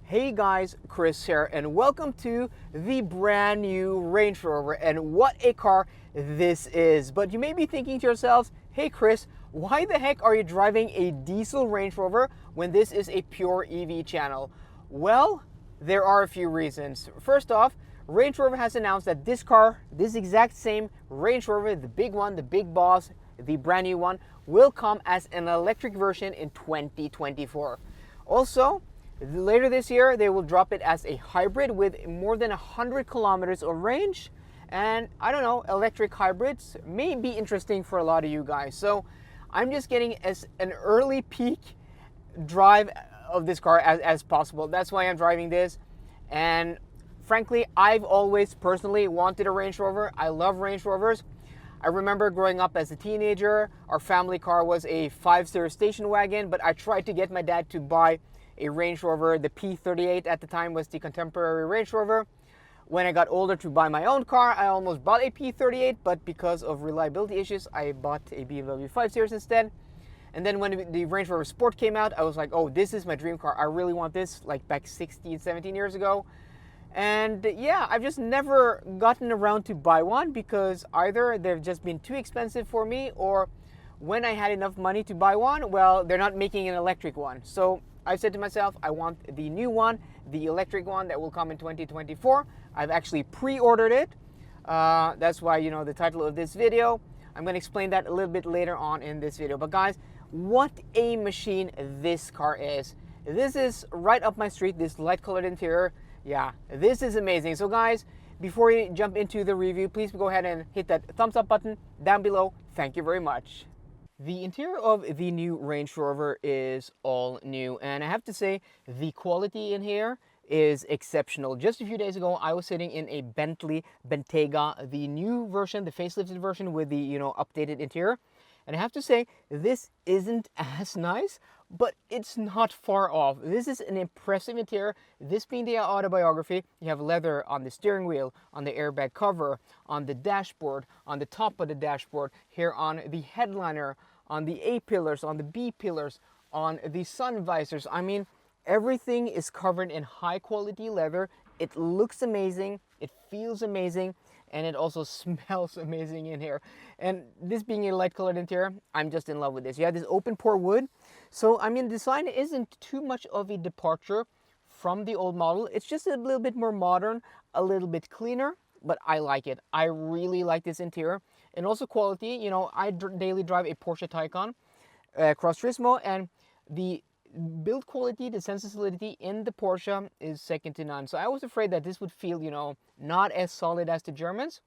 Hey guys, Chris here, and welcome to the brand new Range Rover, and what a car this is. But you may be thinking to yourselves, hey Chris, why the heck are you driving a diesel Range Rover when this is a pure EV channel? Well, there are a few reasons. First off, Range Rover has announced that this car, this exact same Range Rover, the big one, the big boss, the brand new one, will come as an electric version in 2024. Also, later this year, they will drop it as a hybrid with more than 100 kilometers of range. And I don't know, electric hybrids may be interesting for a lot of you guys. So I'm just getting an early peak drive of this car as possible. That's why I'm driving this. And frankly, I've always personally wanted a Range Rover. I love Range Rovers. I remember growing up as a teenager, our family car was a 5 Series station wagon, but I tried to get my dad to buy a Range Rover. The P38 at the time was the contemporary Range Rover. When I got older to buy my own car, I almost bought a P38, but because of reliability issues, I bought a BMW 5 Series instead. And then when the Range Rover Sport came out, I was like, oh, this is my dream car. I really want this, like back 16, 17 years ago. And yeah, I've just never gotten around to buy one because either they've just been too expensive for me, or when I had enough money to buy one, well, they're not making an electric one. So I said to myself, I want the new one, the electric one that will come in 2024. I've actually pre-ordered it. That's why, you know, the title of this video. I'm going to explain that a little bit later on in this video. But guys, what a machine this car is. This is right up my street, this light colored interior. Yeah, this is amazing. So guys, before we jump into the review, please go ahead and hit that thumbs up button down below. Thank you very much. The interior of the new Range Rover is all new, and I have to say the quality in here is exceptional. Just a few days ago, I was sitting in a Bentley Bentayga, the new version, the facelifted version with the, you know, updated interior. And I have to say, this isn't as nice, but it's not far off. This is an impressive interior. This being the autobiography, you have leather on the steering wheel, on the airbag cover, on the dashboard, on the top of the dashboard, here on the headliner, on the A pillars, on the B pillars, on the sun visors. I mean, everything is covered in high quality leather. It looks amazing, it feels amazing, and it also smells amazing in here. And this being a light colored interior, I'm just in love with this. You have this open pore wood. So, I mean, design isn't too much of a departure from the old model. It's just a little bit more modern, a little bit cleaner, but I like it. I really like this interior. And also quality, you know, I daily drive a Porsche Taycan Cross Turismo, and the build quality, the sensor solidity in the Porsche is second to none. So I was afraid that this would feel, you know, not as solid as the Germans.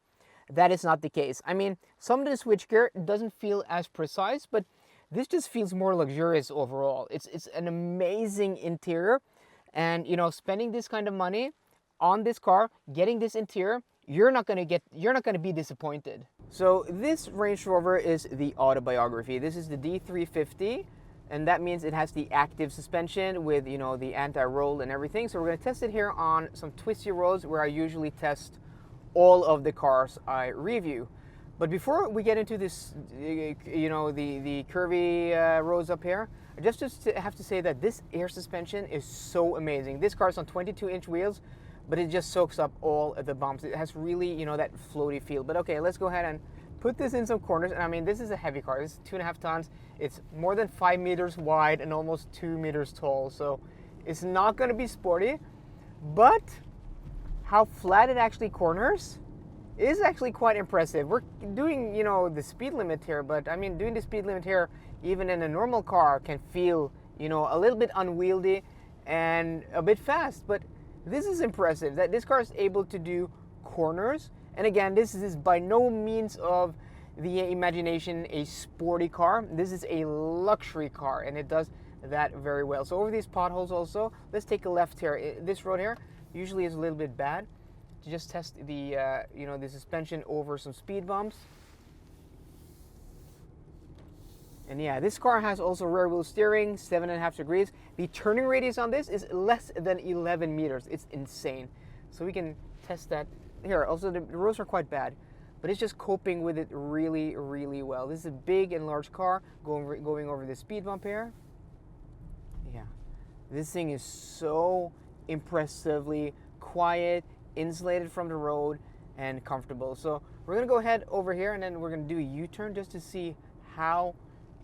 That is not the case. I mean, some of the switchgear doesn't feel as precise, but this just feels more luxurious overall. It's an amazing interior, and you know, spending this kind of money on this car, getting this interior, you're not gonna be disappointed. So this Range Rover is the autobiography. This is the D350. And that means it has the active suspension with, you know, the anti-roll and everything. So we're going to test it here on some twisty roads where I usually test all of the cars I review. But before we get into this, you know, the curvy roads up here, I just have to say that this air suspension is so amazing. This car is on 22-inch wheels, but it just soaks up all of the bumps. It has really, you know, that floaty feel. But okay, let's go ahead and put this in some corners. And I mean, this is a heavy car. This is 2.5 tons. It's more than 5 meters wide and almost 2 meters tall. So it's not going to be sporty, but how flat it actually corners is actually quite impressive. We're doing, you know, the speed limit here, but I mean, doing the speed limit here, even in a normal car, can feel, you know, a little bit unwieldy and a bit fast. But this is impressive that this car is able to do corners. And again, this is by no means of the imagination a sporty car. This is a luxury car, and it does that very well. So over these potholes also, let's take a left here. This road here usually is a little bit bad. To just test the, you know, the suspension over some speed bumps. And yeah, this car has also rear wheel steering, 7.5 degrees. The turning radius on this is less than 11 meters. It's insane. So we can test that here. Also, the roads are quite bad, but it's just coping with it really, really well. This is a big and large car going over the speed bump here. Yeah, this thing is so impressively quiet, insulated from the road, and comfortable. So we're gonna go ahead over here and then we're gonna do a U-turn just to see how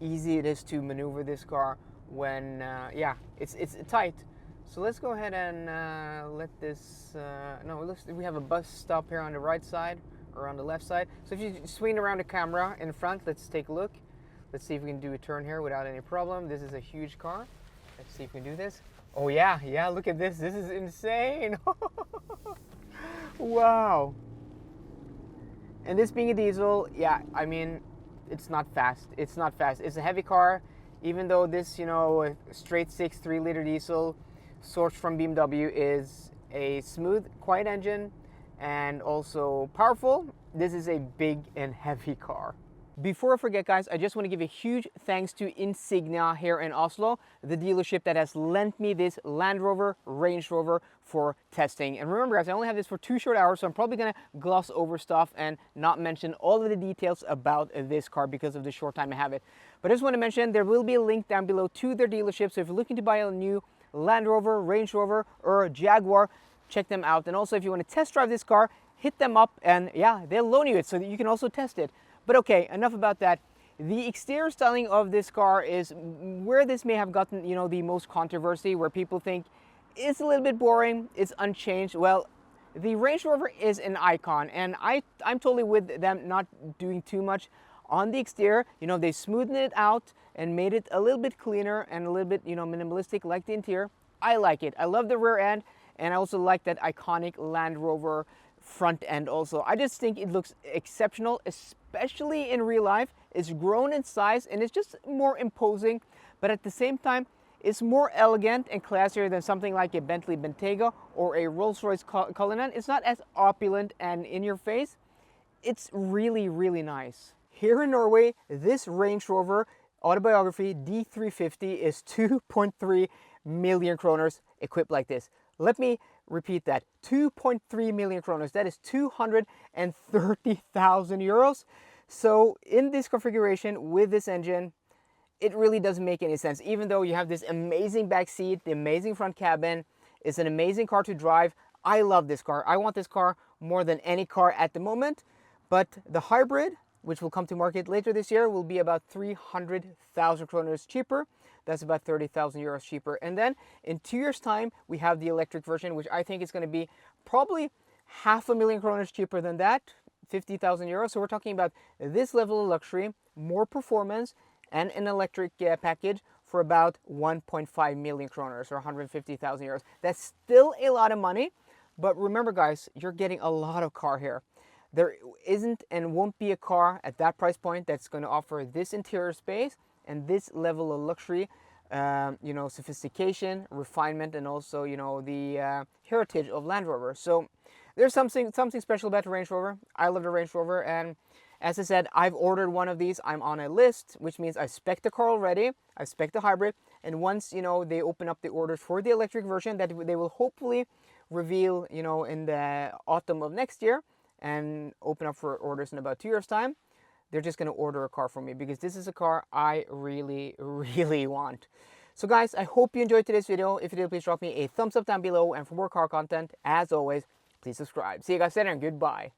easy it is to maneuver this car when, yeah, it's tight. So let's go ahead and let this, no, it looks, we have a bus stop here on the right side or on the left side. So if you swing around the camera in front, let's take a look. Let's see if we can do a turn here without any problem. This is a huge car. Let's see if we can do this. Oh yeah, yeah, look at this. This is insane. Wow. And this being a diesel, yeah, I mean, it's not fast. It's not fast. It's a heavy car, even though this, you know, straight 6 3-liter diesel sourced from BMW is a smooth, quiet engine and also powerful. This is a big and heavy car. Before I forget, guys, I just want to give a huge thanks to Insignia here in Oslo, the dealership that has lent me this Land Rover, Range Rover for testing. And remember, guys, I only have this for 2 short hours, so I'm probably going to gloss over stuff and not mention all of the details about this car because of the short time I have it. But I just want to mention there will be a link down below to their dealership, so if you're looking to buy a new Land Rover, Range Rover, or Jaguar, check them out. And also, if you want to test drive this car, hit them up and yeah, they'll loan you it so that you can also test it. But okay, enough about that. The exterior styling of this car is where this may have gotten, you know, the most controversy, where people think it's a little bit boring, it's unchanged. Well, the Range Rover is an icon, and I'm totally with them not doing too much on the exterior. You know, they smoothed it out and made it a little bit cleaner and a little bit, you know, minimalistic like the interior. I like it. I love the rear end, and I also like that iconic Land Rover front end also. I just think it looks exceptional, especially in real life. It's grown in size and it's just more imposing, but at the same time, it's more elegant and classier than something like a Bentley Bentayga or a Rolls-Royce Cullinan. It's not as opulent and in your face. It's really, really nice. Here in Norway, this Range Rover Autobiography D350 is 2.3 million kroners equipped like this. Let me repeat that, 2.3 million kroners. That is 230,000 euros. So in this configuration with this engine, it really doesn't make any sense. Even though you have this amazing back seat, the amazing front cabin, it's an amazing car to drive. I love this car. I want this car more than any car at the moment. But the hybrid, which will come to market later this year, will be about 300,000 kroners cheaper. That's about 30,000 euros cheaper. And then in 2 years' time, we have the electric version, which I think is going to be probably 500,000 kroners cheaper than that, 50,000 euros. So we're talking about this level of luxury, more performance, and an electric package for about 1.5 million kroners or 150,000 euros. That's still a lot of money, but remember, guys, you're getting a lot of car here. There isn't and won't be a car at that price point that's going to offer this interior space and this level of luxury, you know, sophistication, refinement, and also, you know, the heritage of Land Rover. So there's something special about the Range Rover. I love the Range Rover, and as I said, I've ordered one of these. I'm on a list, which means I spec the car already. I spec the hybrid, and once, you know, they open up the orders for the electric version that they will hopefully reveal, you know, in the autumn of next year and open up for orders in about 2 years' time, they're just going to order a car from me because this is a car I really, really want. So guys, I hope you enjoyed today's video. If you did, please drop me a thumbs up down below. And for more car content, as always, please subscribe. See you guys later and goodbye.